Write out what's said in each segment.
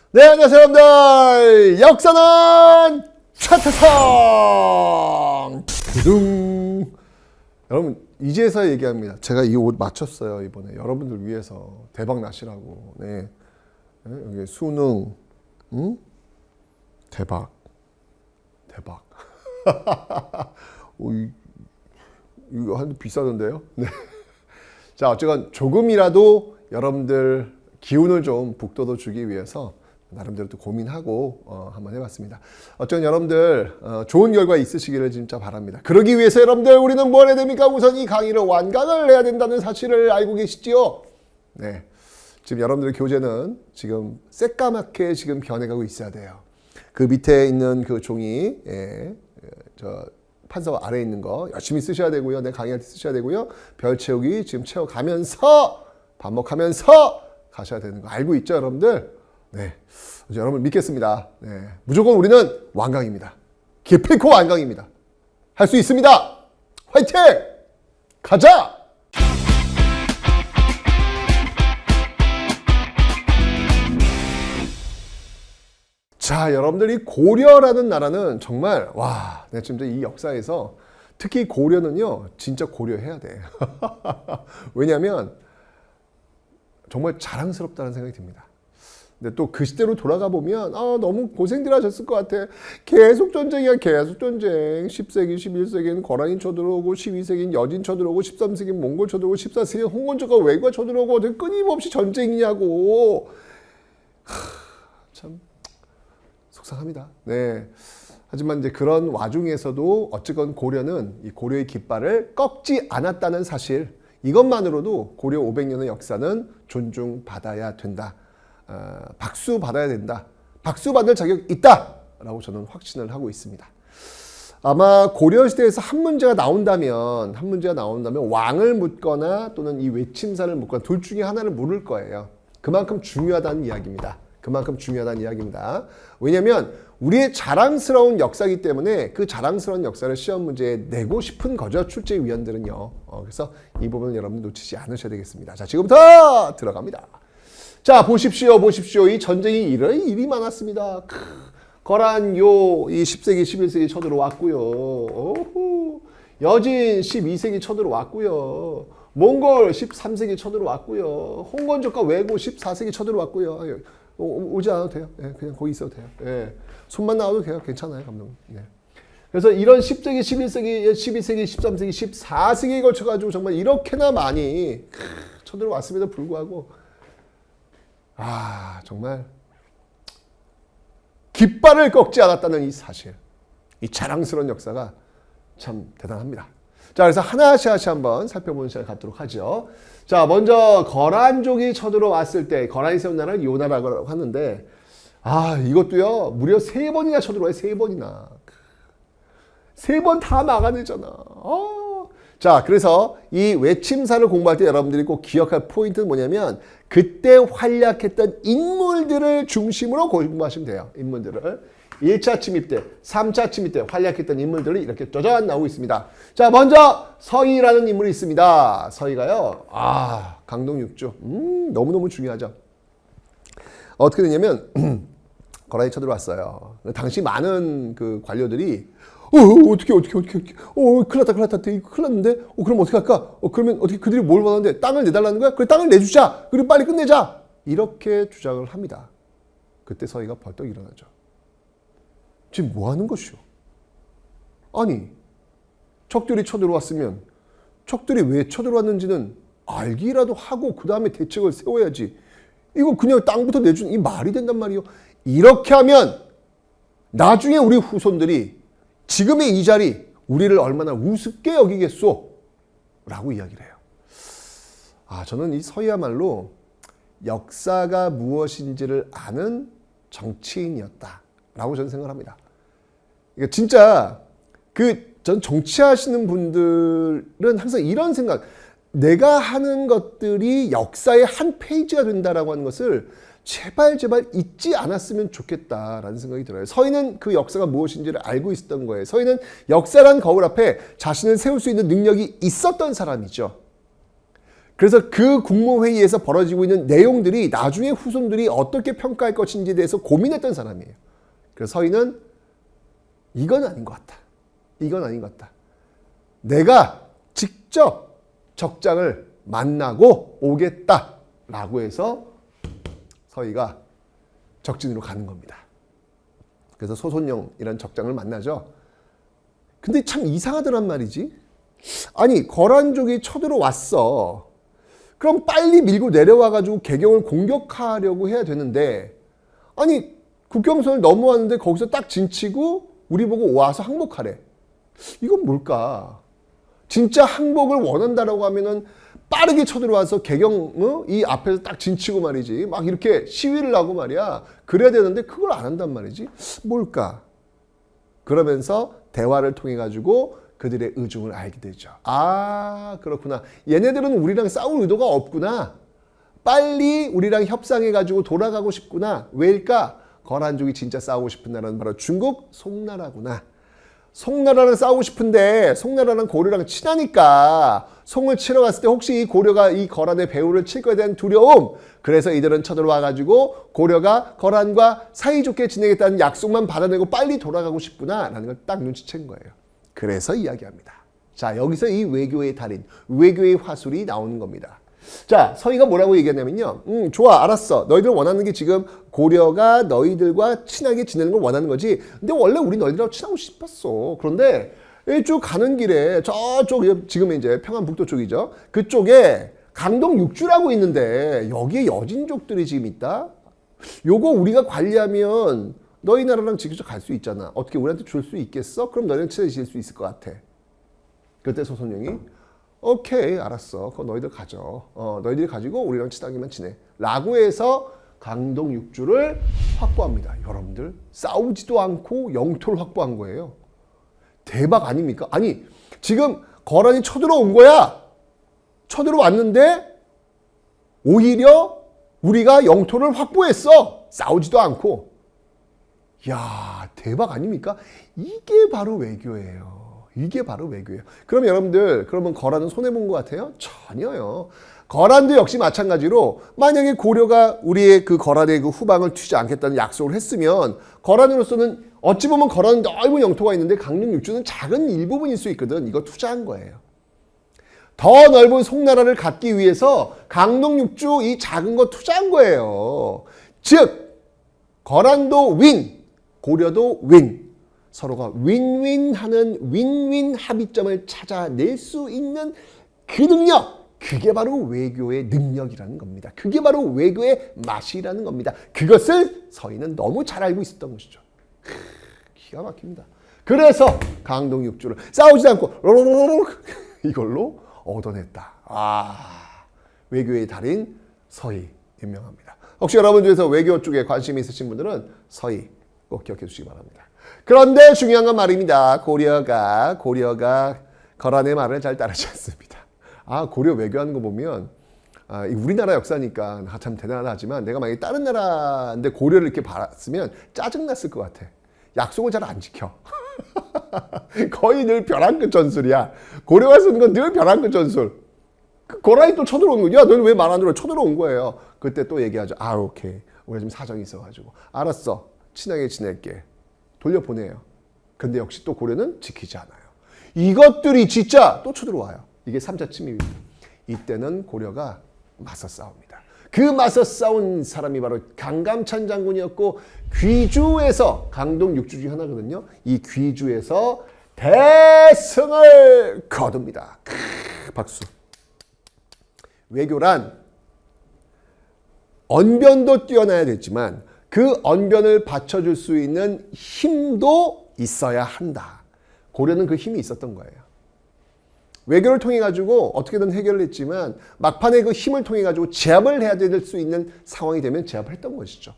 네, 안녕하세요, 여러분들. 역사는 차태성. 두둥. 여러분, 이제서 얘기합니다. 제가 이 옷 맞췄어요, 이번에. 여러분들 위해서 대박 나시라고. 네. 여기 수능, 응? 대박. 오, 이거 한 비싸던데요? 네. 자, 어쨌건 조금이라도 여러분들 기운을 좀 북돋워 주기 위해서 나름대로 또 고민하고 한번 해봤습니다. 어쨌든 여러분들 좋은 결과 있으시기를 진짜 바랍니다. 그러기 위해서 여러분들 우리는 뭘 해야 됩니까? 우선 이 강의를 완강을 해야 된다는 사실을 알고 계시지요? 네. 지금 여러분들의 교재는 지금 새까맣게 지금 변해가고 있어야 돼요. 그 밑에 있는 그 종이, 저 판서 아래에 있는 거 열심히 쓰셔야 되고요. 내 강의할 때 쓰셔야 되고요. 별 채우기 지금 채워가면서 반복하면서 가셔야 되는 거 알고 있죠, 여러분들? 네, 여러분 믿겠습니다. 네, 무조건 우리는 완강입니다. 기필코 완강입니다. 할 수 있습니다. 화이팅! 가자! 자, 여러분들 이 고려라는 나라는 정말 와, 내가 진짜 이 역사에서 특히 고려는요, 진짜 고려해야 돼. 왜냐하면 정말 자랑스럽다는 생각이 듭니다. 근데 또 그 시대로 돌아가 보면 너무 고생들 하셨을 것 같아. 계속 전쟁이야, 계속 전쟁. 10세기, 11세기는 거란이 쳐들어오고 12세기는 여진 쳐들어오고 13세기는 몽골 쳐들어오고 14세기는 홍건조가 외과 쳐들어오고 어떻게 끊임없이 전쟁이냐고. 참 속상합니다. 네. 하지만 이제 그런 와중에서도 어쨌건 고려는 이 고려의 깃발을 꺾지 않았다는 사실, 이것만으로도 고려 500년의 역사는 존중받아야 된다. 박수 받아야 된다. 박수 받을 자격 있다. 라고 저는 확신을 하고 있습니다. 아마 고려시대에서 한 문제가 나온다면 왕을 묻거나 또는 이 외침사를 묻거나 둘 중에 하나를 물을 거예요. 그만큼 중요하다는 이야기입니다. 왜냐하면 우리의 자랑스러운 역사이기 때문에 그 자랑스러운 역사를 시험 문제에 내고 싶은 거죠. 출제위원들은요. 그래서 이 부분은 여러분 놓치지 않으셔야 되겠습니다. 자, 지금부터 들어갑니다. 자, 보십시오. 이 전쟁이 일이 많았습니다. 거란요, 이 10세기, 11세기 쳐들어왔고요. 여진 12세기 쳐들어왔고요. 몽골 13세기 쳐들어왔고요. 홍건조가 왜고 14세기 쳐들어왔고요. 오지 않아도 돼요. 예, 그냥 거기 있어도 돼요. 예, 손만 나와도 돼요. 괜찮아요, 감독님. 예. 그래서 이런 10세기, 11세기, 12세기, 13세기, 14세기에 걸쳐가지고 정말 이렇게나 많이 쳐들어왔음에도 불구하고 정말 깃발을 꺾지 않았다는 이 사실, 이 자랑스러운 역사가 참 대단합니다. 자, 그래서 하나씩 한번 살펴보는 시간을 갖도록 하죠. 자, 먼저 거란족이 쳐들어왔을 때 거란이 세운 나라를 요나라고 하는데 이것도요 무려 3번이나 쳐들어와요. 3번이나. 3번 다 막아내잖아. 자, 그래서 이 외침사를 공부할 때 여러분들이 꼭 기억할 포인트는 뭐냐면 그때 활약했던 인물들을 중심으로 공부하시면 돼요. 인물들을. 1차 침입 때, 3차 침입 때 활약했던 인물들이 이렇게 짜잔 나오고 있습니다. 자, 먼저 서희라는 인물이 있습니다. 서희가요. 강동 6주. 너무너무 중요하죠. 어떻게 되냐면 거란이 쳐들어왔어요. 당시 많은 그 관료들이 어떻게 큰일 났다 큰일 났는데 그럼 어떻게 할까? 그러면 어떻게 그들이 뭘 원하는데 땅을 내달라는 거야? 그래, 땅을 내주자. 그리고 빨리 끝내자. 이렇게 주장을 합니다. 그때 서희가 벌떡 일어나죠. 지금 뭐 하는 것이오? 아니, 적들이 쳐들어왔으면 적들이 왜 쳐들어왔는지는 알기라도 하고 그 다음에 대책을 세워야지. 이거 그냥 땅부터 내주는 이 말이 된단 말이오. 이렇게 하면 나중에 우리 후손들이 지금의 이 자리 우리를 얼마나 우습게 여기겠소? 라고 이야기를 해요. 저는 이 서희야말로 역사가 무엇인지를 아는 정치인이었다 라고 저는 생각을 합니다. 그러니까 진짜 전 정치하시는 분들은 항상 이런 생각, 내가 하는 것들이 역사의 한 페이지가 된다라고 하는 것을 제발 잊지 않았으면 좋겠다라는 생각이 들어요. 서희는 그 역사가 무엇인지를 알고 있었던 거예요. 서희는 역사란 거울 앞에 자신을 세울 수 있는 능력이 있었던 사람이죠. 그래서 그 국무회의에서 벌어지고 있는 내용들이 나중에 후손들이 어떻게 평가할 것인지에 대해서 고민했던 사람이에요. 그래서 서희는 이건 아닌 것 같다. 이건 아닌 것 같다. 내가 직접 적장을 만나고 오겠다라고 해서 서희가 적진으로 가는 겁니다. 그래서 소손영이라는 적장을 만나죠. 근데 참 이상하더란 말이지. 아니 거란족이 쳐들어왔어. 그럼 빨리 밀고 내려와가지고 개경을 공격하려고 해야 되는데 아니 국경선을 넘어왔는데 거기서 딱 진치고 우리 보고 와서 항복하래. 이건 뭘까? 진짜 항복을 원한다라고 하면은 빠르게 쳐들어와서 개경 이 앞에서 딱 진치고 말이지 막 이렇게 시위를 하고 말이야. 그래야 되는데 그걸 안 한단 말이지. 뭘까? 그러면서 대화를 통해 가지고 그들의 의중을 알게 되죠. 아 그렇구나. 얘네들은 우리랑 싸울 의도가 없구나. 빨리 우리랑 협상해가지고 돌아가고 싶구나. 왜일까? 거란족이 진짜 싸우고 싶은 나라는 바로 중국 송나라구나. 송나라랑 싸우고 싶은데 송나라랑 고려랑 친하니까 송을 치러 갔을 때 혹시 이 고려가 이 거란의 배후를 칠 거에 대한 두려움. 그래서 이들은 쳐들어와가지고 고려가 거란과 사이좋게 지내겠다는 약속만 받아내고 빨리 돌아가고 싶구나 라는 걸 딱 눈치챈 거예요. 그래서 이야기합니다. 자 여기서 이 외교의 달인, 외교의 화술이 나오는 겁니다. 자 서희가 뭐라고 얘기하냐면요. 좋아 알았어. 너희들 원하는 게 지금 고려가 너희들과 친하게 지내는 걸 원하는 거지. 근데 원래 우리 너희들하고 친하고 싶었어. 그런데 쭉 가는 길에 저쪽 지금 이제 평안북도 쪽이죠. 그쪽에 강동 육주라고 있는데 여기에 여진족들이 지금 있다. 요거 우리가 관리하면 너희 나라랑 직접 갈 수 있잖아. 어떻게 우리한테 줄 수 있겠어? 그럼 너희랑 친해질 수 있을 것 같아. 그때 소손영이 오케이 알았어. 그거 너희들 가져. 너희들이 가지고 우리랑 친하게만 지내. 라고 해서 강동 육주를 확보합니다. 여러분들 싸우지도 않고 영토를 확보한 거예요. 대박 아닙니까? 아니 지금 거란이 쳐들어온 거야. 쳐들어왔는데 오히려 우리가 영토를 확보했어. 싸우지도 않고. 야 대박 아닙니까? 이게 바로 외교예요. 이게 바로 외교예요. 그럼 여러분들 그러면 거란은 손해본 것 같아요? 전혀요. 거란도 역시 마찬가지로 만약에 고려가 우리의 그 거란의 그 후방을 튀지 않겠다는 약속을 했으면 거란으로서는 어찌 보면 거란은 넓은 영토가 있는데 강릉 육주는 작은 일부분일 수 있거든. 이거 투자한 거예요. 더 넓은 송나라를 갖기 위해서 강동 육주 이 작은 거 투자한 거예요. 즉 거란도 윈, 고려도 윈. 서로가 윈윈하는 윈윈 합의점을 찾아낼 수 있는 그 능력. 그게 바로 외교의 능력이라는 겁니다. 그게 바로 외교의 맛이라는 겁니다. 그것을 서희는 너무 잘 알고 있었던 것이죠. 기가 막힙니다. 그래서 강동 육주를 싸우지 않고 이걸로 얻어냈다. 외교의 달인 서희 임명합니다. 혹시 여러분 중에서 외교 쪽에 관심이 있으신 분들은 서희 꼭 기억해 주시기 바랍니다. 그런데 중요한 건 말입니다. 고려가 거란의 말을 잘 따르지 않습니다. 고려 외교하는 거 보면 우리나라 역사니까 참 대단하다 하지만 내가 만약에 다른 나라인데 고려를 이렇게 봤으면 짜증났을 것 같아. 약속을 잘 안 지켜. 거의 늘 벼랑 끝 전술이야. 고려가 쓰는 건 늘 벼랑 끝 전술. 거란이 또 쳐들어온 거야. 너는 왜 말 안 들어? 쳐들어온 거예요. 그때 또 얘기하죠. 오케이. 우리가 지금 사정이 있어가지고. 알았어. 친하게 지낼게. 돌려보내요. 근데 역시 또 고려는 지키지 않아요. 이것들이 진짜 또 쳐들어와요. 이게 3차 침입입니다. 이때는 고려가 맞서 싸웁니다. 그 맞서 싸운 사람이 바로 강감찬 장군이었고 귀주에서 강동 육주 중 하나거든요. 이 귀주에서 대승을 거둡니다. 박수. 외교란 언변도 뛰어나야 되지만 그 언변을 받쳐줄 수 있는 힘도 있어야 한다. 고려는 그 힘이 있었던 거예요. 외교를 통해 가지고 어떻게든 해결을 했지만 막판에 그 힘을 통해 가지고 제압을 해야 될 수 있는 상황이 되면 제압을 했던 것이죠.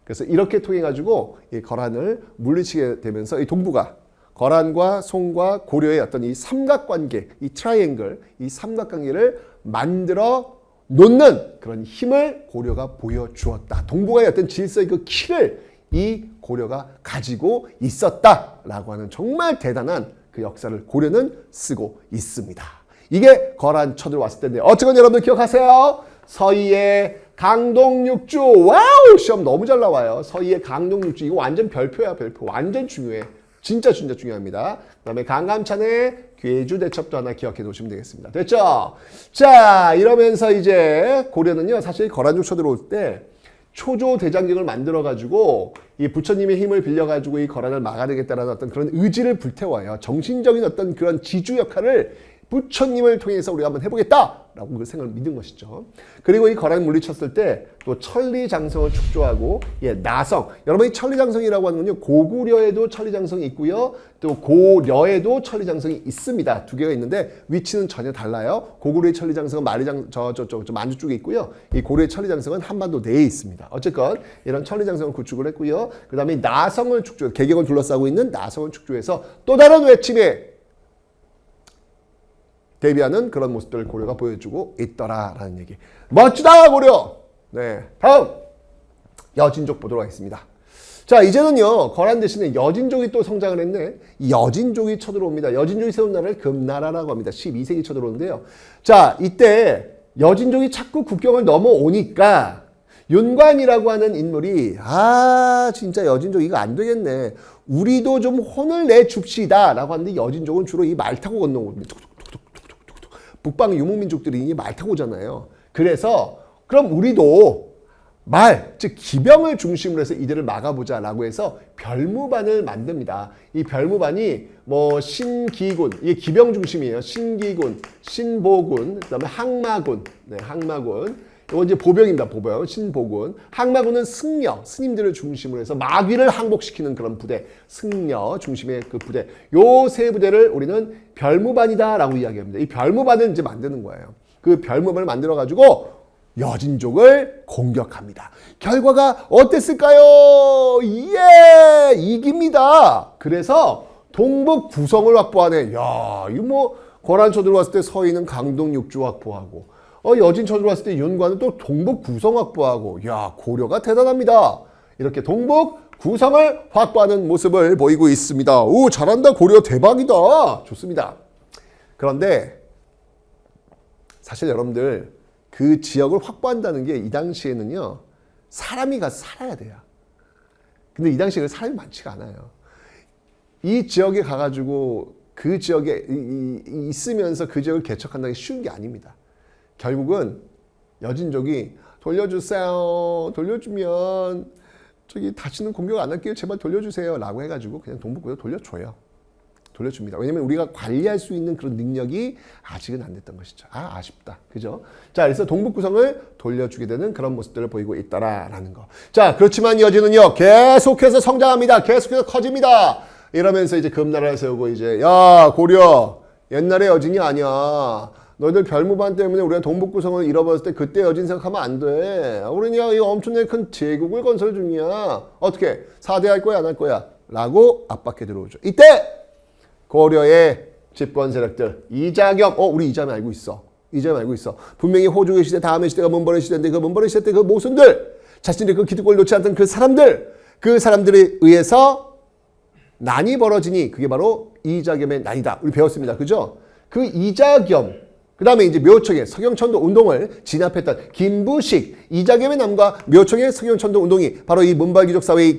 그래서 이렇게 통해 가지고 이 거란을 물리치게 되면서 이 동북아 거란과 송과 고려의 어떤 이 삼각관계, 이 트라이앵글, 이 삼각관계를 만들어 놓는 그런 힘을 고려가 보여주었다. 동북아의 어떤 질서의 그 키를 이 고려가 가지고 있었다라고 하는 정말 대단한 그 역사를 고려는 쓰고 있습니다. 이게 거란 쳐들어왔을 텐데 어쨌건 여러분들 기억하세요. 서희의 강동육주. 와우, 시험 너무 잘 나와요. 서희의 강동육주. 이거 완전 별표야, 별표. 완전 중요해. 진짜 중요합니다. 그 다음에 강감찬의 괴주대첩도 하나 기억해 놓으시면 되겠습니다. 됐죠? 자, 이러면서 이제 고려는요, 사실 거란족 쳐들어올 때 초조 대장경을 만들어가지고 이 부처님의 힘을 빌려가지고 이 거란을 막아내겠다라는 어떤 그런 의지를 불태워요. 정신적인 어떤 그런 지주 역할을 부처님을 통해서 우리가 한번 해보겠다라고 그 생각을 믿은 것이죠. 그리고 이 거란을 물리쳤을 때 또 천리장성을 축조하고 나성. 여러분 이 천리장성이라고 하는 건요, 고구려에도 천리장성이 있고요, 또 고려에도 천리장성이 있습니다. 두 개가 있는데 위치는 전혀 달라요. 고구려의 천리장성은 만주 쪽에 있고요, 이 고려의 천리장성은 한반도 내에 있습니다. 어쨌건 이런 천리장성을 구축을 했고요. 그 다음에 나성을 축조, 개경을 둘러싸고 있는 나성을 축조해서 또 다른 외침에 대비하는 그런 모습들을 고려가 보여주고 있더라라는 얘기. 멋지다 고려. 네, 다음 여진족 보도록 하겠습니다. 자, 이제는요 거란 대신에 여진족이 또 성장을 했네. 이 여진족이 쳐들어옵니다. 여진족이 세운 나라를 금나라라고 합니다. 12세기 쳐들어오는데요. 자, 이때 여진족이 자꾸 국경을 넘어오니까 윤관이라고 하는 인물이 진짜 여진족 이거 안 되겠네. 우리도 좀 혼을 내줍시다 라고 하는데, 여진족은 주로 이 말 타고 건너옵니다. 북방 유목민족들이 말 타고 오잖아요. 그래서 그럼 우리도 말, 즉 기병을 중심으로 해서 이들을 막아보자라고 해서 별무반을 만듭니다. 이 별무반이 뭐 신기군, 이게 기병 중심이에요. 신기군, 신보군, 그다음에 항마군, 항마군. 이거 이제 보병입니다. 보병, 신보군. 항마군은 승려, 스님들을 중심으로 해서 마귀를 항복시키는 그런 부대, 승려 중심의 그 부대. 요 세 부대를 우리는 별무반이다라고 이야기합니다. 이 별무반을 이제 만드는 거예요. 그 별무반을 만들어가지고 여진족을 공격합니다. 결과가 어땠을까요? 예! 이깁니다. 그래서 동북 구성을 확보하네. 야, 이거 뭐 거란 쳐들어왔을 때 서희는 강동육주 확보하고, 여진 쳐들어왔을 때 윤관은 또 동북 구성 확보하고, 야, 고려가 대단합니다. 이렇게 동북 구성을 확보하는 모습을 보이고 있습니다. 오, 잘한다. 고려 대박이다. 좋습니다. 그런데 사실 여러분들 그 지역을 확보한다는 게 이 당시에는요, 사람이 가서 살아야 돼요. 근데 이 당시에 사람이 많지가 않아요. 이 지역에 가가지고 그 지역에 있으면서 그 지역을 개척한다는 게 쉬운 게 아닙니다. 결국은 여진족이 돌려주세요. 돌려주면 저기 다시는 공격 안 할게요. 제발 돌려주세요. 라고 해가지고 그냥 동북구로 돌려줘요. 돌려줍니다. 왜냐면 우리가 관리할 수 있는 그런 능력이 아직은 안 됐던 것이죠. 아쉽다. 그죠? 자, 그래서 동북구성을 돌려주게 되는 그런 모습들을 보이고 있다라는 거. 자, 그렇지만 여진은요, 계속해서 성장합니다. 계속해서 커집니다. 이러면서 이제 금나라를 세우고 이제, 야, 고려, 옛날의 여진이 아니야. 너희들 별무반 때문에 우리가 동북구성을 잃어버렸을 때 그때 여진 생각하면 안 돼. 우리는 이 엄청나게 큰 제국을 건설 중이야. 어떻게? 4대 할 거야, 안 할 거야? 라고 압박해 들어오죠. 이때 고려의 집권 세력들, 이자겸, 우리 이자겸 알고 있어. 이자겸 알고 있어. 분명히 호족의 시대, 다음의 시대가 문벌의 시대인데 그 문벌의 시대 때 그 모순들, 자신들이 그 기득권을 놓지 않던 그 사람들, 그 사람들에 의해서 난이 벌어지니 그게 바로 이자겸의 난이다. 우리 배웠습니다. 그죠? 그 이자겸, 그 다음에 이제 묘청의 서경천도 운동을 진압했던 김부식, 이자겸의 남과 묘청의 서경천도 운동이 바로 이 문벌귀족 사회의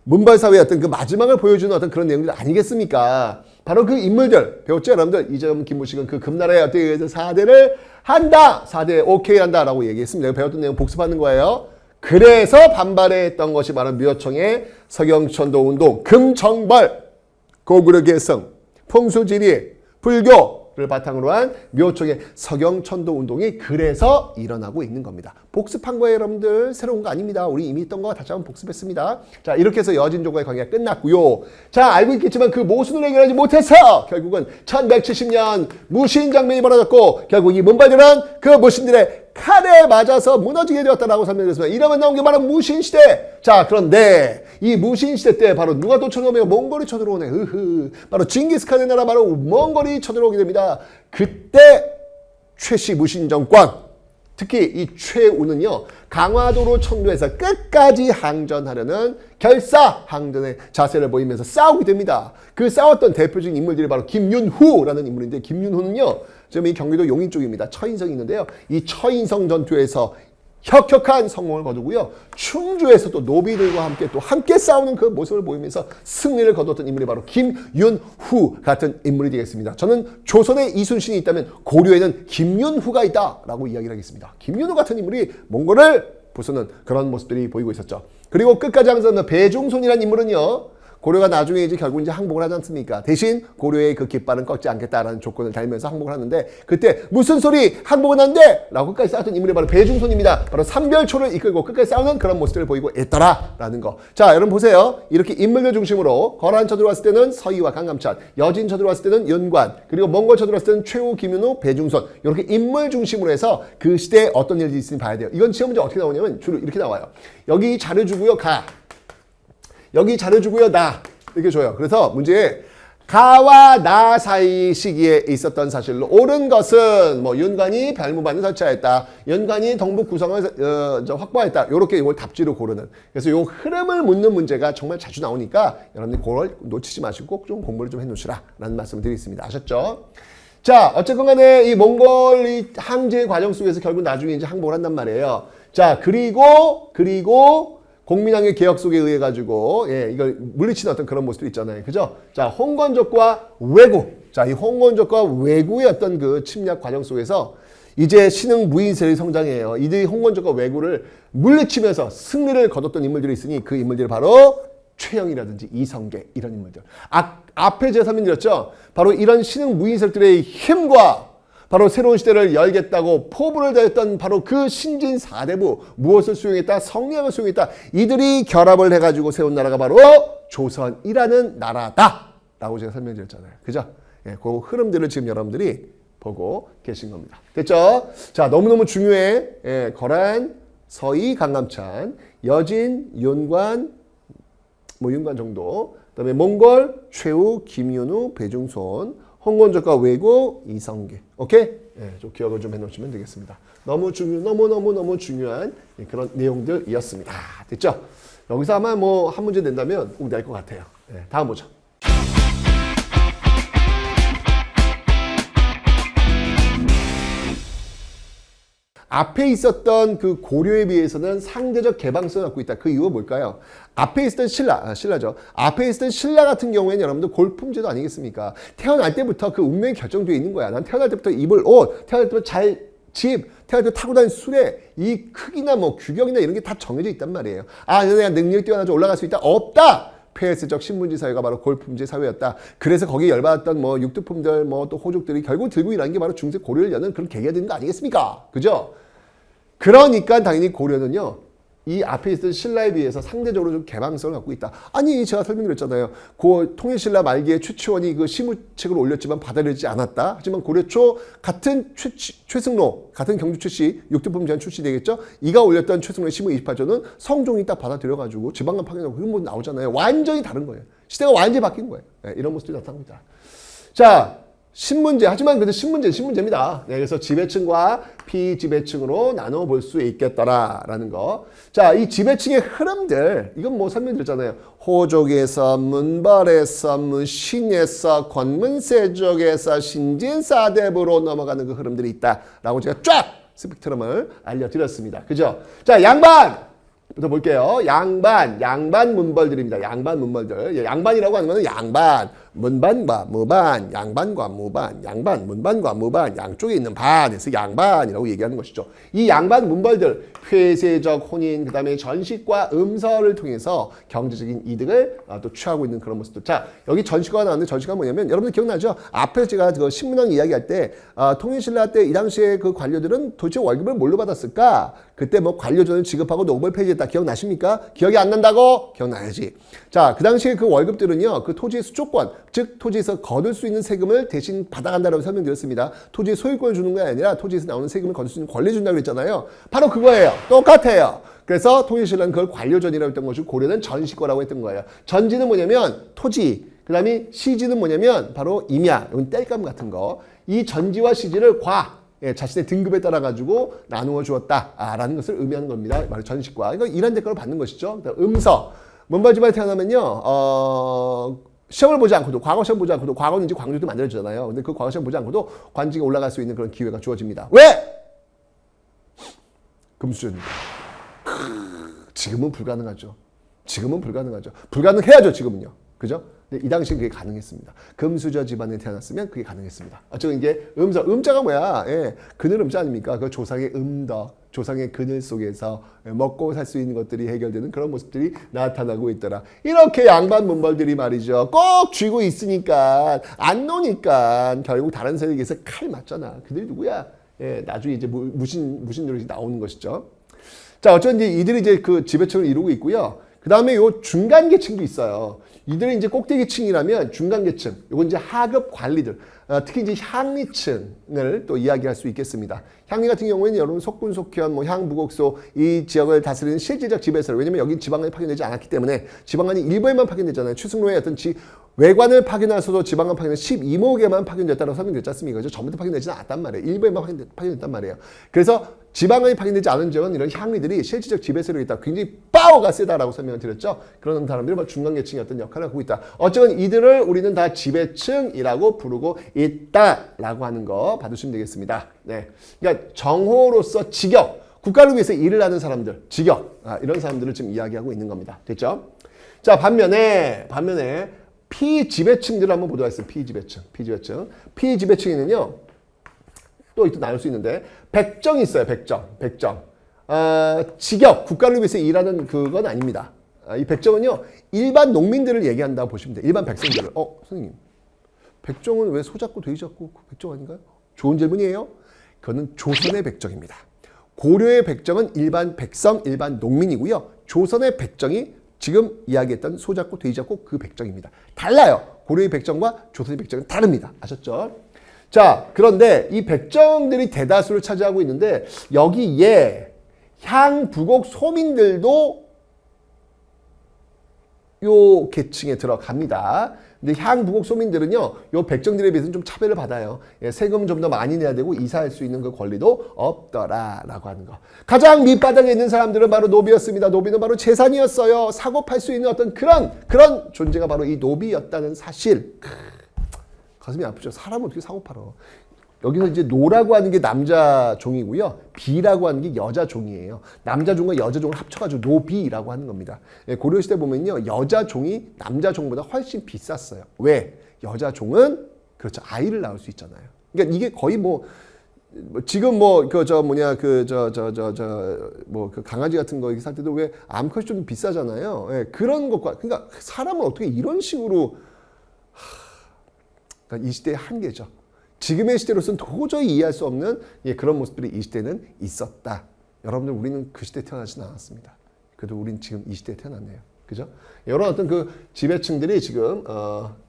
문벌 사회의 어떤 그 마지막을 보여주는 어떤 그런 내용들 아니겠습니까? 바로 그 인물들 배웠죠, 여러분들? 이자겸, 김부식은 그 금나라의 어떻게 해서 4대를 한다, 4대 오케이 한다라고 얘기했습니다. 내가 배웠던 내용 복습하는 거예요. 그래서 반발했던 것이 바로 묘청의 서경천도 운동, 금정벌, 고구려 개성, 풍수지리, 불교를 바탕으로 한 묘청의 서경천도 운동이 그래서 일어나고 있는 겁니다. 복습한 거예요, 여러분들. 새로운 거 아닙니다. 우리 이미 있던 거 다시 한번 복습했습니다. 자, 이렇게 해서 여진족과의 관계가 끝났고요. 자, 알고 있겠지만 그 모순을 해결하지 못해서 결국은 1170년 무신장면이 벌어졌고, 결국 이 문벌들은 그 무신들의 칼에 맞아서 무너지게 되었다라고 설명드렸습니다. 이러면 나온 게 바로 무신시대. 자, 그런데 이 무신시대 때 바로 누가 또 쳐들어오면 몽골이 쳐들어오네. 바로 징기스칸의 나라, 바로 몽골이 쳐들어오게 됩니다. 그때 최씨 무신정권, 특히 이 최우는요, 강화도로 천도해서 끝까지 항전하려는 결사항전의 자세를 보이면서 싸우게 됩니다. 그 싸웠던 대표적인 인물들이 바로 김윤후라는 인물인데, 김윤후는요, 지금 이 경기도 용인 쪽입니다. 처인성이 있는데요. 이 처인성 전투에서 혁혁한 성공을 거두고요. 충주에서 또 노비들과 함께 싸우는 그 모습을 보이면서 승리를 거뒀던 인물이 바로 김윤후 같은 인물이 되겠습니다. 저는 조선에 이순신이 있다면 고려에는 김윤후가 있다라고 이야기를 하겠습니다. 김윤후 같은 인물이 몽골을 부수는 그런 모습들이 보이고 있었죠. 그리고 끝까지 하면서 배중손이라는 인물은요. 고려가 나중에 이제 결국 이제 항복을 하지 않습니까? 대신 고려의 그 깃발은 꺾지 않겠다라는 조건을 달면서 항복을 하는데 그때 무슨 소리 항복은 안 돼! 라고 끝까지 싸웠던 인물이 바로 배중손입니다. 바로 삼별초를 이끌고 끝까지 싸우는 그런 모습들을 보이고 있더라라는 거. 자, 여러분 보세요. 이렇게 인물들 중심으로 거란 쳐들어 왔을 때는 서희와 강감찬, 여진 쳐들어 왔을 때는 윤관, 그리고 몽골 쳐들어 왔을 때는 최후, 김윤후, 배중손 이렇게 인물 중심으로 해서 그 시대에 어떤 일이 있으니 봐야 돼요. 이건 시험 문제 어떻게 나오냐면 주로 이렇게 나와요. 여기 잘해주고요, 가. 여기 잘해주고요, 나. 이렇게 줘요. 그래서 문제에 가와 나 사이 시기에 있었던 사실로 옳은 것은 뭐 윤관이 별무반을 설치하였다. 윤관이 동북 구성을 확보했다. 이렇게 이걸 답지로 고르는. 그래서 이 흐름을 묻는 문제가 정말 자주 나오니까 여러분들 그걸 놓치지 마시고 꼭 좀 공부를 좀 해놓으시라 라는 말씀을 드리겠습니다. 아셨죠? 자, 어쨌건 간에 이 몽골 이 항제 과정 속에서 결국 나중에 이제 항복을 한단 말이에요. 자, 그리고 공민왕의 개혁 속에 의해 가지고 이걸 물리치는 어떤 그런 모습도 있잖아요. 그죠? 자, 홍건적과 왜구. 자, 이 홍건적과 왜구의 어떤 그 침략 과정 속에서 이제 신흥 무인세력이 성장해요. 이들이 홍건적과 왜구를 물리치면서 승리를 거뒀던 인물들이 있으니 그 인물들이 바로 최영이라든지 이성계 이런 인물들. 앞에 제가 설명드렸죠. 바로 이런 신흥 무인세력들의 힘과 바로 새로운 시대를 열겠다고 포부를 다했던 바로 그 신진 4대부 무엇을 수용했다? 성리학을 수용했다. 이들이 결합을 해가지고 세운 나라가 바로 조선이라는 나라다 라고 제가 설명드렸잖아요. 그죠? 그 흐름들을 지금 여러분들이 보고 계신 겁니다. 됐죠? 자, 너무너무 중요해. 거란, 서희, 강감찬, 여진, 윤관, 윤관 정도. 그 다음에 몽골, 최후, 김윤후, 배중손, 홍건적과 왜구, 이성계. 오케이? 좀 기억을 좀 해놓으시면 되겠습니다. 너무 중요한 그런 내용들이었습니다. 됐죠? 여기서 아마 한 문제 낸다면 꼭 낼 것 같아요. 다음 보죠. 앞에 있었던 그 고려에 비해서는 상대적 개방성을 갖고 있다. 그 이유가 뭘까요? 앞에 있었던 신라죠. 앞에 있었던 신라 같은 경우에는 여러분들 골품제도 아니겠습니까? 태어날 때부터 그 운명이 결정되어 있는 거야. 난 태어날 때부터 입을 옷, 태어날 때부터 태어날 때 타고 다니는 수레, 이 크기나 규격이나 이런 게 다 정해져 있단 말이에요. 내가 능력이 뛰어나서 올라갈 수 있다? 없다! 폐해스적 신분지 사회가 바로 골품제 사회였다. 그래서 거기에 열받았던 육두품들, 또 호족들이 결국 들고 일하는 게 바로 중세 고려를 여는 그런 계기가 되는 거 아니겠습니까? 그죠? 그러니까 당연히 고려는요. 이 앞에 있던 신라에 비해서 상대적으로 좀 개방성을 갖고 있다. 아니 제가 설명드렸잖아요. 그 통일신라 말기에 최치원이 그 시무책을 올렸지만 받아들이지 않았다. 하지만 고려 초 같은 최승로 같은 경주 출시 육두품제한 출시 되겠죠. 이가 올렸던 최승로의 시무 28조는 성종이 딱 받아들여가지고 지방간 파견하고 그런 거 나오잖아요. 완전히 다른 거예요. 시대가 완전히 바뀐 거예요. 이런 모습들이 나타납니다. 자. 신문제. 하지만 그래도 신문제입니다. 그래서 지배층과 피지배층으로 나눠 볼 수 있겠더라라는 거. 자, 이 지배층의 흐름들, 이건 설명드렸잖아요. 호족에서, 문벌에서, 신에서, 권문세족에서, 신진사대부로 넘어가는 그 흐름들이 있다라고 제가 쫙 스펙트럼을 알려드렸습니다. 그죠? 자, 양반! 부터 볼게요. 양반 문벌들입니다. 양반 문벌들. 양반이라고 하는 거는 양반, 문반과 무반, 양반과 무반, 양반, 문반과 무반, 양쪽에 있는 반에서 양반이라고 얘기하는 것이죠. 이 양반 문벌들, 폐쇄적 혼인, 그 다음에 전식과 음서를 통해서 경제적인 이득을 또 취하고 있는 그런 모습들. 자, 여기 전식과가 나왔는데 전식과 뭐냐면, 여러분들 기억나죠? 앞에 제가 그 신문왕 이야기할 때, 통일신라 때 이 당시에 그 관료들은 도대체 월급을 뭘로 받았을까? 그때 관료전을 지급하고 노블 폐지했다. 기억나십니까? 기억이 안 난다고? 기억나야지. 자, 그 당시에 그 월급들은요, 그 토지의 수조권, 즉 토지에서 거둘 수 있는 세금을 대신 받아간다라고 설명드렸습니다. 토지의 소유권을 주는 게 아니라 토지에서 나오는 세금을 거둘 수 있는 권리 준다고 그랬잖아요. 바로 그거예요. 똑같아요. 그래서 통일신라는 그걸 관료전이라고 했던 것이고 고려는 전시권이라고 했던 거예요. 전지는 뭐냐면 토지, 그 다음에 시지는 뭐냐면 바로 임야, 이건 땔감 같은 거. 이 전지와 시지를 자신의 등급에 따라 가지고 나누어 주었다라는 것을 의미하는 겁니다. 바로 전식과. 이거 일한 대가로 받는 것이죠. 음서. 문벌집안에 태어나면요, 시험을 보지 않고도, 과거 시험 보지 않고도, 과거는 이제 광주도 만들어지잖아요. 근데 그 과거 시험 보지 않고도 관직에 올라갈 수 있는 그런 기회가 주어집니다. 왜? 금수저입니다. 지금은 불가능하죠. 지금은 불가능하죠. 불가능해야죠, 지금은요. 그죠? 근데 이 당시엔 그게 가능했습니다. 금수저 집안에 태어났으면 그게 가능했습니다. 어쩌면 이게 음자가 뭐야? 예, 그늘 음자 아닙니까? 그 조상의 음덕, 조상의 그늘 속에서 먹고 살 수 있는 것들이 해결되는 그런 모습들이 나타나고 있더라. 이렇게 양반 문벌들이 말이죠. 꼭 쥐고 있으니까, 안 노니까 결국 다른 세력에서 칼 맞잖아. 그들이 누구야? 예, 나중에 이제 무신 노릇이 나오는 것이죠. 자, 어쩐지 이들이 이제 그 지배층을 이루고 있고요. 그 다음에 요 중간 계층도 있어요. 이들은 이제 꼭대기층이라면 중간 계층, 요건 이제 하급 관리들, 특히 이제 향리층을 또 이야기할 수 있겠습니다. 향리 같은 경우에는 여러분 속군, 속현, 뭐 향부곡소 이 지역을 다스리는 실질적 지배세로, 왜냐면 여긴 지방관이 파견되지 않았기 때문에 지방관이 일부에만 파견되잖아요. 추승로의 어떤 외관을 파견하서도 지방관 파견은 12목에만 파견됐다고 설명됐지 않습니까? 그죠? 전부 다 파견되지는 않았단 말이에요. 일부에만 파견됐단 말이에요. 그래서 지방관이 파견되지 않은 지역은 이런 향리들이 실질적 지배세력이 있다. 굉장히 파워가 세다라고 설명을 드렸죠. 그런 사람들이 중간계층의 어떤 역할을 하고 있다. 어쨌든 이들을 우리는 다 지배층이라고 부르고 있다라고 하는 거 봐두시면 되겠습니다. 네, 그러니까 정호로서 직역, 국가를 위해서 일을 하는 사람들, 직역, 이런 사람들을 지금 이야기하고 있는 겁니다. 됐죠? 자, 반면에 피지배층들을 한번 보도록 하겠습니다. 피지배층에는요, 또 나눌 수 있는데, 백정이 있어요. 백정. 직역, 국가를 위해서 일하는 그건 아닙니다. 이 백정은요, 일반 농민들을 얘기한다고 보시면 돼요. 일반 백성들을. 선생님, 백정은 왜 소잡고 돼지 잡고 백정 아닌가요? 좋은 질문이에요. 그거는 조선의 백정입니다. 고려의 백정은 일반 백성, 일반 농민이고요. 조선의 백정이 지금 이야기했던 소잡고 돼지 잡고 그 백정입니다. 달라요. 고려의 백정과 조선의 백정은 다릅니다. 아셨죠? 자, 그런데 이 백정들이 대다수를 차지하고 있는데 여기에 향부곡 소민들도 요 계층에 들어갑니다. 근데 향부곡 소민들은요, 요 백정들에 비해서는 좀 차별을 받아요. 세금 좀 더 많이 내야 되고 이사할 수 있는 그 권리도 없더라라고 하는 거. 가장 밑바닥에 있는 사람들은 바로 노비였습니다. 노비는 바로 재산이었어요. 사고 팔 수 있는 어떤 그런 존재가 바로 이 노비였다는 사실. 가슴이 아프죠. 사람은 어떻게 사고 팔어? 여기서 이제 노라고 하는 게 남자 종이고요. 비라고 하는 게 여자 종이에요. 남자 종과 여자 종을 합쳐가지고 노비라고 하는 겁니다. 고려시대 보면요. 여자 종이 남자 종보다 훨씬 비쌌어요. 왜? 여자 종은 그렇죠. 아이를 낳을 수 있잖아요. 그러니까 이게 거의 지금 그 강아지 같은 거 살 때도 왜 암컷이 좀 비싸잖아요. 그런 것과, 그러니까 사람은 어떻게 이런 식으로, 그러니까 이 시대의 한계죠. 지금의 시대로서는 도저히 이해할 수 없는 그런 모습들이 이 시대는 있었다. 여러분들, 우리는 그 시대에 태어나지는 않았습니다. 그래도 우리는 지금 이 시대에 태어났네요. 그죠? 이런 어떤 그 지배층들이 지금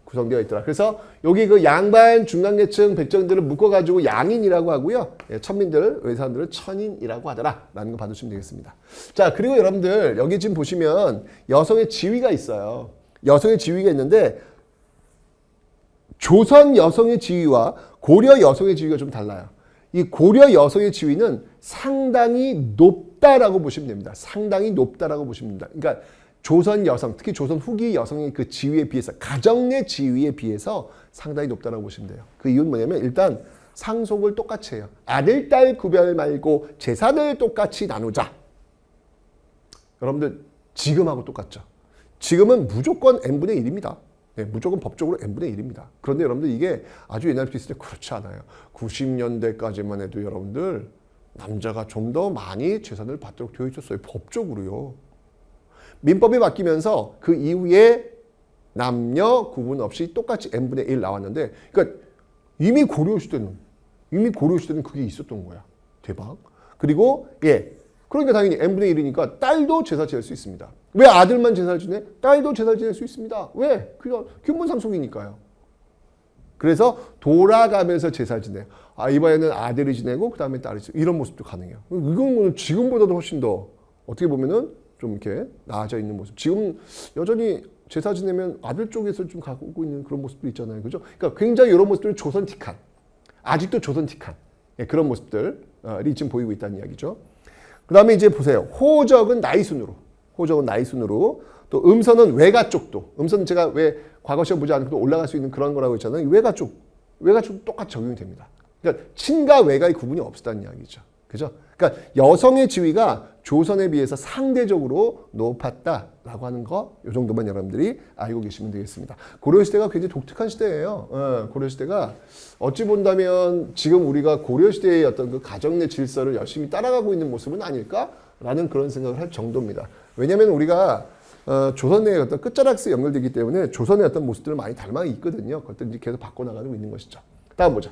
구성되어 있더라. 그래서 여기 그 양반, 중간계층, 백정들을 묶어가지고 양인이라고 하고요. 천민들, 외사람들을 천인이라고 하더라. 라는 거 봐주시면 되겠습니다. 자, 그리고 여러분들, 여기 지금 보시면 여성의 지위가 있어요. 여성의 지위가 있는데, 조선 여성의 지위와 고려 여성의 지위가 좀 달라요. 이 고려 여성의 지위는 상당히 높다라고 보시면 됩니다. 상당히 높다라고 보시면 됩니다. 그러니까 조선 여성, 특히 조선 후기 여성의 그 지위에 비해서, 가정 내 지위에 비해서 상당히 높다라고 보시면 돼요. 그 이유는 뭐냐면 일단 상속을 똑같이 해요. 아들, 딸 구별 말고 재산을 똑같이 나누자. 여러분들, 지금하고 똑같죠. 지금은 무조건 n분의 1입니다. 무조건 법적으로 n분의 1입니다. 그런데 여러분들, 이게 아주 옛날부터 있을 때 그렇지 않아요. 90년대까지만 해도 여러분들, 남자가 좀 더 많이 재산을 받도록 되어 있었어요. 법적으로요. 민법이 바뀌면서 그 이후에 남녀 구분 없이 똑같이 n분의 1 나왔는데, 그러니까 이미 고려 시대는 그게 있었던 거야. 대박. 그리고 그러니까 당연히 n분의 1이니까 딸도 제사 지낼 수 있습니다. 왜 아들만 제사를 지내? 딸도 제사를 지낼 수 있습니다. 왜? 그냥 규문상속이니까요. 그래서 돌아가면서 제사를 지내요. 이번에는 아들이 지내고 그 다음에 딸이 지내고 이런 모습도 가능해요. 이건 지금보다도 훨씬 더 어떻게 보면은 좀 이렇게 나아져 있는 모습. 지금 여전히 제사 지내면 아들 쪽에서 좀 가고 있는 그런 모습도 있잖아요. 그죠? 그러니까 굉장히 이런 모습들은 조선틱한, 아직도 조선틱한 그런 모습들이 지금 보이고 있다는 이야기죠. 그 다음에 이제 보세요. 호적은 나이 순으로 또 음선은 외가 쪽도. 음선은 제가 왜 과거 시험 보지 않고도 올라갈 수 있는 그런 거라고 했잖아요. 외가 쪽 똑같이 적용이 됩니다. 그러니까 친과 외가의 구분이 없었다는 이야기죠. 그죠? 그러니까 여성의 지위가 조선에 비해서 상대적으로 높았다라고 하는 거, 이 정도만 여러분들이 알고 계시면 되겠습니다. 고려시대가 굉장히 독특한 시대예요. 고려시대가 어찌 본다면 지금 우리가 고려시대의 어떤 그 가정 내 질서를 열심히 따라가고 있는 모습은 아닐까라는 그런 생각을 할 정도입니다. 왜냐하면 우리가 조선의 어떤 끝자락에 연결되기 때문에 조선의 어떤 모습들을 많이 닮아 있거든요. 그것들 이제 계속 바꿔나가고 있는 것이죠. 다음 보자.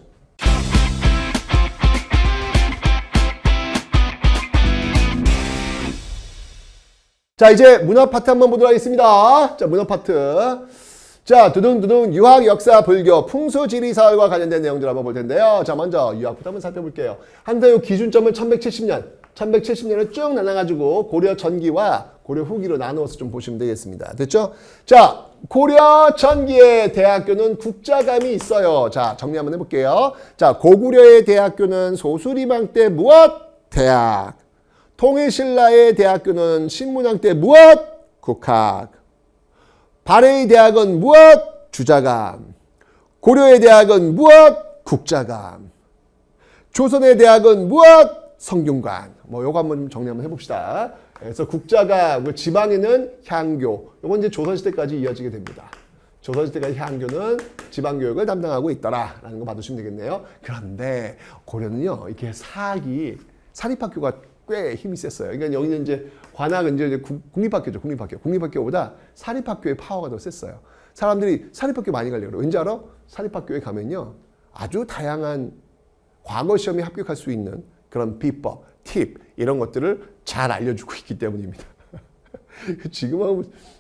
자, 이제 문화 파트 한번 보도록 하겠습니다. 자, 문화 파트. 자, 두둥두둥 유학, 역사, 불교, 풍수, 지리, 사회와 관련된 내용들 한번 볼 텐데요. 자, 먼저 유학부터 한번 살펴볼게요. 항상 이 기준점을 1170년을 쭉 나눠가지고 고려 전기와 고려 후기로 나누어서 좀 보시면 되겠습니다. 됐죠? 자, 고려 전기의 대학교는 국자감이 있어요. 자, 정리 한번 해볼게요. 자, 고구려의 대학교는 소수리망 때 무엇? 대학. 통일신라의 대학교는 신문왕 때 무엇? 국학. 발해의 대학은 무엇? 주자감. 고려의 대학은 무엇? 국자감. 조선의 대학은 무엇? 성균관. 뭐 요거 한번 정리 한번 해봅시다. 그래서 국자감, 지방에는 향교. 요건 이제 조선시대까지 이어지게 됩니다. 조선시대까지 향교는 지방교육을 담당하고 있더라라는 거 봐두시면 되겠네요. 그런데 고려는요, 이렇게 사립학교가 꽤 힘이 셌어요. 그러니까 여기는 이제 관악은 이제 국립학교죠. 국립학교보다 사립학교의 파워가 더 셌어요. 사람들이 사립학교 많이 가려고 그래요. 왠지 알아? 사립학교에 가면요, 아주 다양한 과거 시험에 합격할 수 있는 그런 비법, 팁 이런 것들을 잘 알려주고 있기 때문입니다.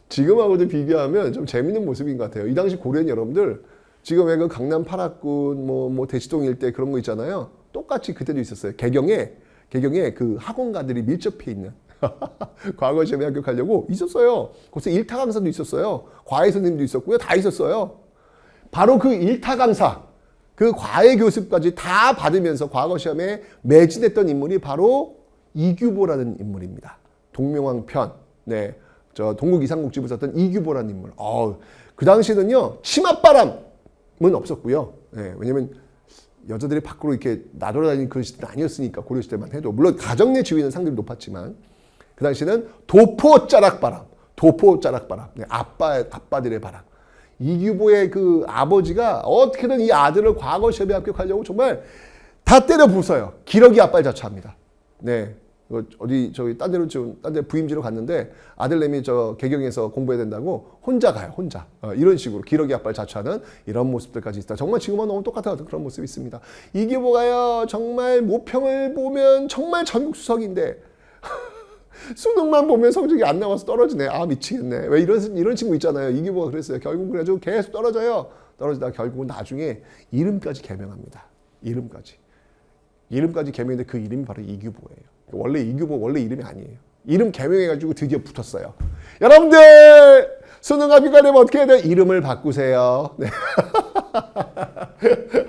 지금하고도 비교하면 좀 재밌는 모습인 것 같아요. 이 당시 고려는 여러분들 지금 왜 그 강남 8학군 뭐 대치동 일대 그런 거 있잖아요. 똑같이 그때도 있었어요. 개경에 그 학원가들이 밀접해 있는 과거 시험에 합격하려고 있었어요. 거기서 일타 강사도 있었어요. 과외 선생님도 있었고요. 다 있었어요. 바로 그 일타 강사, 그 과외 교습까지 다 받으면서 과거 시험에 매진했던 인물이 바로 이규보라는 인물입니다. 동명왕편, 네, 저 동국 이상국집을 썼던 이규보라는 인물. 그 당시에는요, 치맛바람은 없었고요. 네, 왜냐면 여자들이 밖으로 이렇게 나돌아다니는 그런 시대는 아니었으니까, 고려시대만 해도. 물론 가정 내 지위는 상당히 높았지만 그 당시에는 도포자락바람. 네, 아빠들의 바람. 이규보의 그 아버지가 어떻게든 이 아들을 과거 시험에 합격하려고 정말 다 때려 부숴요. 기러기 아빠를 자처합니다. 네. 어디 딴 데 부임지로 갔는데 아들내미 개경에서 공부해야 된다고 혼자 가요. 혼자. 이런 식으로 기러기 아빠를 자처하는 이런 모습들까지 있다. 정말 지금은 너무 똑같은 그런 모습이 있습니다. 이규보가요, 정말 모평을 보면 정말 전국 수석인데 수능만 보면 성적이 안 나와서 떨어지네. 미치겠네. 왜 이런 친구 있잖아요. 이규보가 그랬어요. 결국 그래가지고 계속 떨어져요. 떨어지다가 결국은 나중에 이름까지 개명합니다. 이름까지 개명했는데 그 이름이 바로 이규보예요. 원래 이름이 아니에요. 이름 개명해가지고 드디어 붙었어요. 여러분들 수능 합격하려면 어떻게 해야 돼요? 이름을 바꾸세요. 네.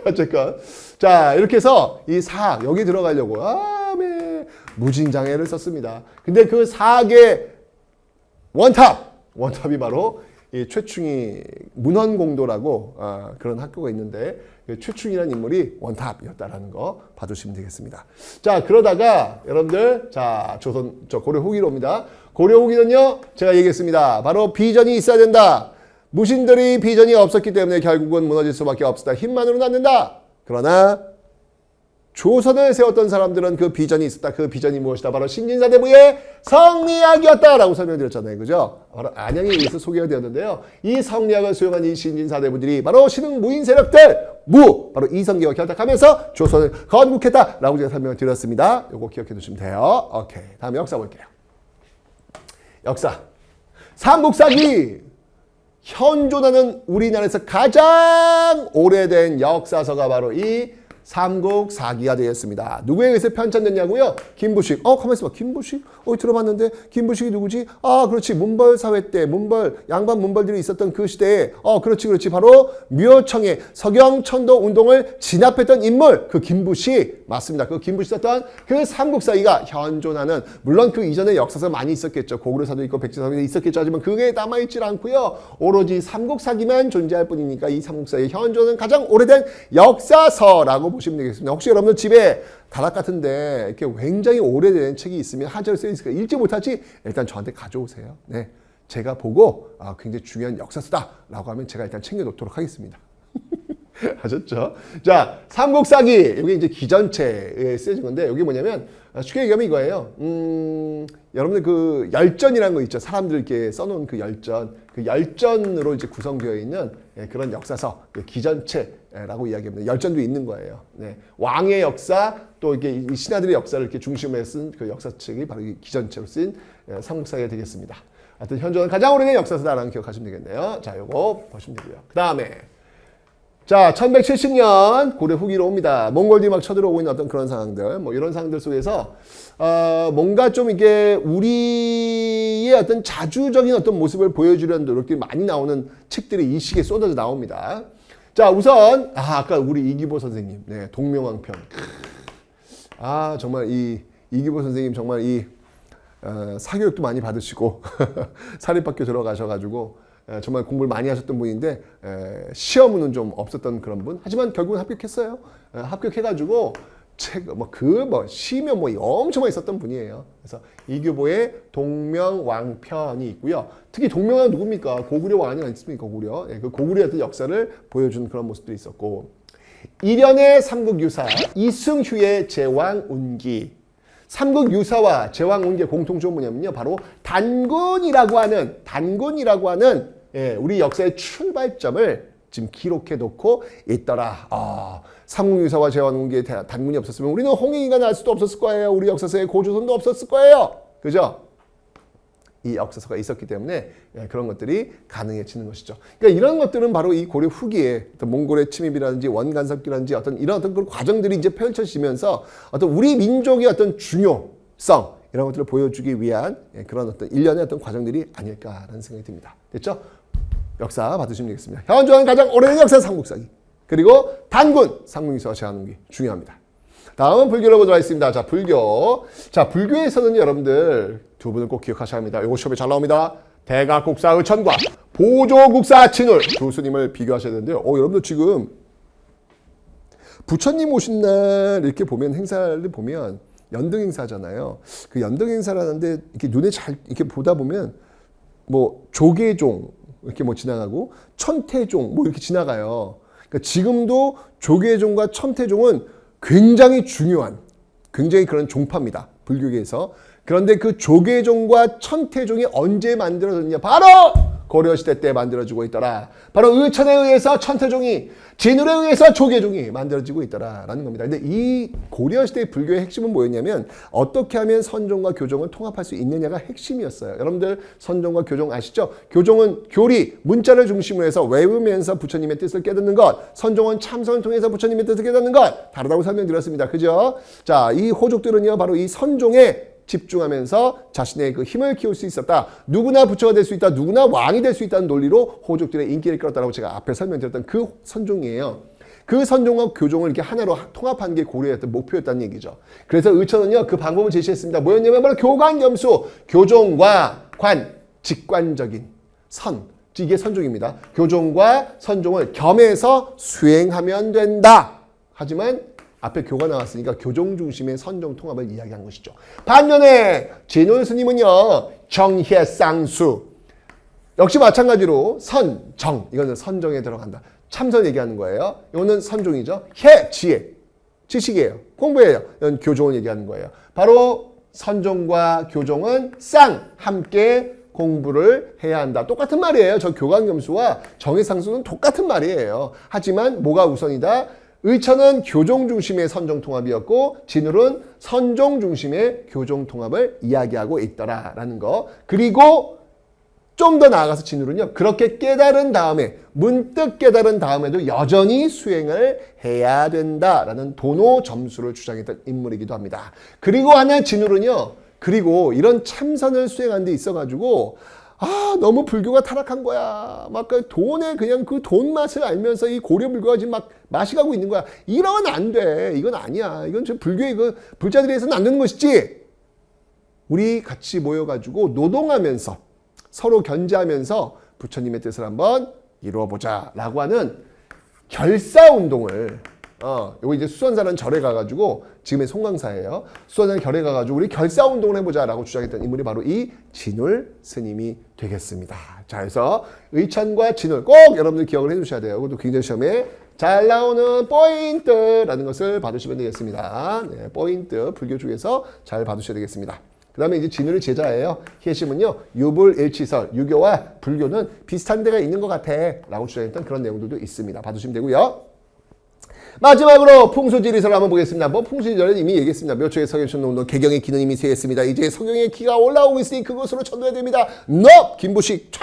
어쨌건 자, 이렇게 해서 이 사학 여기 들어가려고 무진장애를 썼습니다. 근데 그 사학의 원탑이 바로 이 최충이 문헌공도라고 그런 학교가 있는데 최충이라는 인물이 원탑이었다라는 거 봐주시면 되겠습니다. 자, 그러다가 여러분들 고려 후기로 옵니다. 고려 후기는요, 제가 얘기했습니다. 바로 비전이 있어야 된다. 무신들이 비전이 없었기 때문에 결국은 무너질 수밖에 없었다. 힘만으로는 안 된다. 그러나 조선을 세웠던 사람들은 그 비전이 있었다. 그 비전이 무엇이다? 바로 신진사대부의 성리학이었다라고 설명드렸잖아요. 그죠? 바로 안양에 의해서 소개가 되었는데요. 이 성리학을 수용한 이 신진사대부들이 바로 신흥 무인 세력들, 바로 이성계와 결탁하면서 조선을 건국했다라고 제가 설명을 드렸습니다. 요거 기억해 두시면 돼요. 오케이. 다음 역사 볼게요. 역사. 삼국사기. 현존하는 우리나라에서 가장 오래된 역사서가 바로 이 삼국사기가 되었습니다. 누구에 의해서 편찬됐냐고요? 김부식. 가만히 있어봐. 김부식? 들어봤는데 김부식이 누구지? 그렇지. 문벌사회 때 양반 문벌들이 있었던 그 시대에 그렇지. 바로 묘청의 서경천도 운동을 진압했던 인물 그 김부식 맞습니다. 그 김부식 썼던 그 삼국사기가 현존하는 물론 그 이전에 역사서 많이 있었겠죠. 고구려사도 있고 백제사도 있었겠죠. 하지만 그게 남아있질 않고요. 오로지 삼국사기만 존재할 뿐이니까 이 삼국사기 현존은 가장 오래된 역사서라고 보시면 되겠습니다. 혹시 여러분들 집에 다락 같은데 이렇게 굉장히 오래된 책이 있으면 한자로 쓰여 있으니까 읽지 못하지 일단 저한테 가져오세요. 네, 제가 보고 굉장히 중요한 역사서다라고 하면 제가 일단 챙겨놓도록 하겠습니다. 아셨죠? 자, 삼국사기 여기 이제 기전체에 쓰여진 건데 여기 뭐냐면 쉽게 얘기하면 이거예요. 여러분들 그 열전이라는 거 있죠. 사람들 이렇게 써놓은 그 열전으로 이제 구성되어 있는 그런 역사서 기전체라고 이야기합니다. 열전도 있는 거예요. 네. 왕의 역사 또 이게 신하들의 역사를 이렇게 중심에 쓴 그 역사책이 바로 이 기전체로 쓴 삼국사기가 되겠습니다. 하여튼 현존은 가장 오래된 역사서다라는 기억하시면 되겠네요. 자, 요거 보시면 되고요. 그 다음에 자, 1170년 고려 후기로 옵니다. 몽골들이 막 쳐들어오고 있는 어떤 그런 상황들, 뭐 이런 상황들 속에서 뭔가 좀 이게 우리의 어떤 자주적인 어떤 모습을 보여주려는 노력들이 많이 나오는 책들이 이 시기에 쏟아져 나옵니다. 자, 우선 아까 우리 이기보 선생님, 네, 동명왕편. 정말 이기보 선생님 정말 사교육도 많이 받으시고 사립학교 들어가셔가지고. 정말 공부를 많이 하셨던 분인데 시험은 좀 없었던 그런 분. 하지만 결국은 합격했어요. 합격해가지고 시면 엄청 많이 썼던 분이에요. 그래서 이규보의 동명왕편이 있고요. 특히 동명왕 누굽니까? 고구려 왕이 아니습니까? 고구려. 그 고구려의 어떤 역사를 보여준 그런 모습도 있었고, 일연의 삼국유사, 이승휴의 제왕운기. 삼국유사와 제왕운기의 공통점은 뭐냐면요. 바로 단군이라고 하는 우리 역사의 출발점을 지금 기록해 놓고 있더라. 삼국유사와 제왕운기의 단군이 없었으면 우리는 홍익이가 날 수도 없었을 거예요. 우리 역사서에 고조선도 없었을 거예요. 그죠? 이 역사서가 있었기 때문에 그런 것들이 가능해지는 것이죠. 그러니까 이런 것들은 바로 이 고려 후기에 어떤 몽골의 침입이라든지 원간섭기라든지 이런 그런 과정들이 이제 펼쳐지면서 어떤 우리 민족의 어떤 중요성 이런 것들을 보여주기 위한 그런 어떤 일련의 어떤 과정들이 아닐까라는 생각이 듭니다. 됐죠? 역사 받으시면 되겠습니다. 현존하는 가장 오래된 역사 삼국사기. 그리고 단군 삼국유사와 제왕운기 중요합니다. 다음은 불교로 보도록 하겠습니다. 자, 불교. 자, 불교에서는 여러분들 두 분을 꼭 기억하셔야 합니다. 이거 시험에 잘 나옵니다. 대각국사 의천과 보조국사 진울 두 스님을 비교하셔야 되는데요. 여러분들 지금 부처님 오신 날 이렇게 보면 행사를 보면 연등 행사잖아요. 그 연등 행사라는데 이렇게 눈에 잘 이렇게 보다 보면 조계종 이렇게 지나가고 천태종 이렇게 지나가요. 그러니까 지금도 조계종과 천태종은 굉장히 중요한 굉장히 그런 종파입니다. 불교계에서. 그런데 그 조계종과 천태종이 언제 만들어졌냐? 바로 고려시대 때 만들어지고 있더라. 바로 의천에 의해서 천태종이, 진울에 의해서 조계종이 만들어지고 있더라라는 겁니다. 근데 이 고려시대의 불교의 핵심은 뭐였냐면 어떻게 하면 선종과 교종을 통합할 수 있느냐가 핵심이었어요. 여러분들 선종과 교종 아시죠? 교종은 교리, 문자를 중심으로 해서 외우면서 부처님의 뜻을 깨닫는 것, 선종은 참선을 통해서 부처님의 뜻을 깨닫는 것, 다르다고 설명드렸습니다. 그죠? 자, 이 호족들은요, 바로 이 선종에 집중하면서 자신의 그 힘을 키울 수 있었다. 누구나 부처가 될 수 있다. 누구나 왕이 될 수 있다는 논리로 호족들의 인기를 끌었다고 제가 앞에 설명드렸던 그 선종이에요. 그 선종과 교종을 이렇게 하나로 통합하는 게 고려의 어떤 목표였다는 얘기죠. 그래서 의천은요, 그 방법을 제시했습니다. 뭐였냐면 바로 교관겸수, 교종과 관, 직관적인 선, 이게 선종입니다. 교종과 선종을 겸해서 수행하면 된다. 하지만 앞에 교가 나왔으니까 교종 중심의 선종 통합을 이야기한 것이죠. 반면에 진울 스님은요, 정혜쌍수. 역시 마찬가지로 선정, 이거는 선정에 들어간다. 참선 얘기하는 거예요. 이거는 선종이죠. 혜, 지혜, 지식이에요. 공부예요. 이건 교종을 얘기하는 거예요. 바로 선종과 교종은 함께 공부를 해야 한다. 똑같은 말이에요. 저 교관겸수와 정혜쌍수는 똑같은 말이에요. 하지만 뭐가 우선이다? 의천은 교종 중심의 선종 통합이었고 진울은 선종 중심의 교종 통합을 이야기하고 있더라라는 거. 그리고 좀 더 나아가서 진울은요. 그렇게 깨달은 다음에 문득 깨달은 다음에도 여전히 수행을 해야 된다라는 도노 점수를 주장했던 인물이기도 합니다. 그리고 하나 진울은요. 그리고 이런 참선을 수행하는 데 있어가지고 너무 불교가 타락한 거야. 막 그 돈에 그냥 그 돈 맛을 알면서 이 고려 불교가 지금 막 맛이 가고 있는 거야. 이러면 안 돼. 이건 아니야. 이건 지금 불교의 그 불자들이 해서는 안 되는 것이지. 우리 같이 모여가지고 노동하면서 서로 견제하면서 부처님의 뜻을 한번 이루어보자라고 하는 결사운동을 요거 이제 수선사라는 절에 가가지고 지금의 송강사예요. 수선사는 절에 가가지고 우리 결사운동을 해보자라고 주장했던 인물이 바로 이 진울 스님이 되겠습니다. 자, 그래서 의천과 진울 꼭 여러분들 기억을 해주셔야 돼요. 이것도 굉장히 시험에 잘 나오는 포인트라는 것을 받으시면 되겠습니다. 네, 포인트 불교 쪽에서 잘 받으셔야 되겠습니다. 그 다음에 이제 진울의 제자예요. 희애심은요, 유불일치설, 유교와 불교는 비슷한 데가 있는 것 같아 라고 주장했던 그런 내용들도 있습니다. 봐주시면 되고요. 마지막으로 풍수지리설을 한번 보겠습니다. 풍수지리설은 이미 얘기했습니다. 몇 초의 석영천농도 개경의 기는 이미 쇠했습니다. 이제 석영의 기가 올라오고 있으니 그것으로 천도해야 됩니다. 김부식 촥!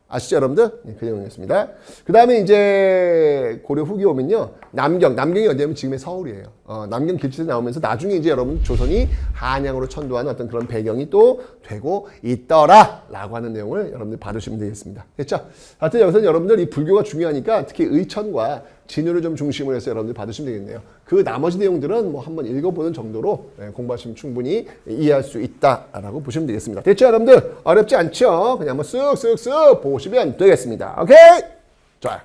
아시죠, 여러분들? 네, 그 내용이었습니다. 그 다음에 이제 고려 후기 오면요. 남경이 어디냐면 지금의 서울이에요. 남경 길치에 나오면서 나중에 이제 여러분 조선이 한양으로 천도하는 어떤 그런 배경이 또 되고 있더라 라고 하는 내용을 여러분들 받으시면 되겠습니다. 됐죠? 하여튼 여기서 여러분들 이 불교가 중요하니까 특히 의천과 진울을 좀 중심으로 해서 여러분들 받으시면 되겠네요. 그 나머지 내용들은 뭐 한번 읽어보는 정도로 공부하시면 충분히 이해할 수 있다라고 보시면 되겠습니다. 됐죠, 여러분들? 어렵지 않죠? 그냥 한번 쓱쓱쓱 보시면 되겠습니다. 오케이? 좋아요.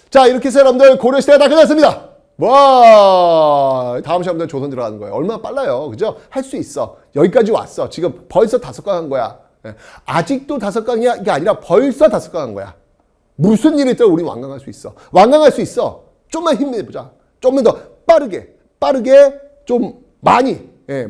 자, 이렇게 해서 여러분들 고려시대가 다 끝났습니다. 와, 다음 시간부터 조선 들어가는 거예요. 얼마나 빨라요. 그죠? 할 수 있어. 여기까지 왔어. 지금 벌써 5강 한 거야. 아직도 5강이 게 아니라 벌써 5강 한 거야. 무슨 일이 있더라도 우리 완강할 수 있어. 완강할 수 있어. 좀만 힘내보자. 좀만 더 빠르게 좀 많이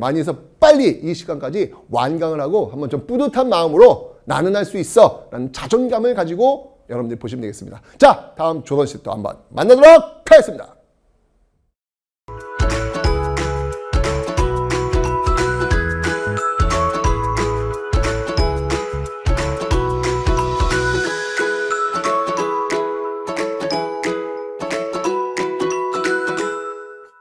해서 빨리 이 시간까지 완강을 하고 한번 좀 뿌듯한 마음으로 나는 할 수 있어 라는 자존감을 가지고 여러분들이 보시면 되겠습니다. 자, 다음 조선시대 또 한번 만나도록 하겠습니다.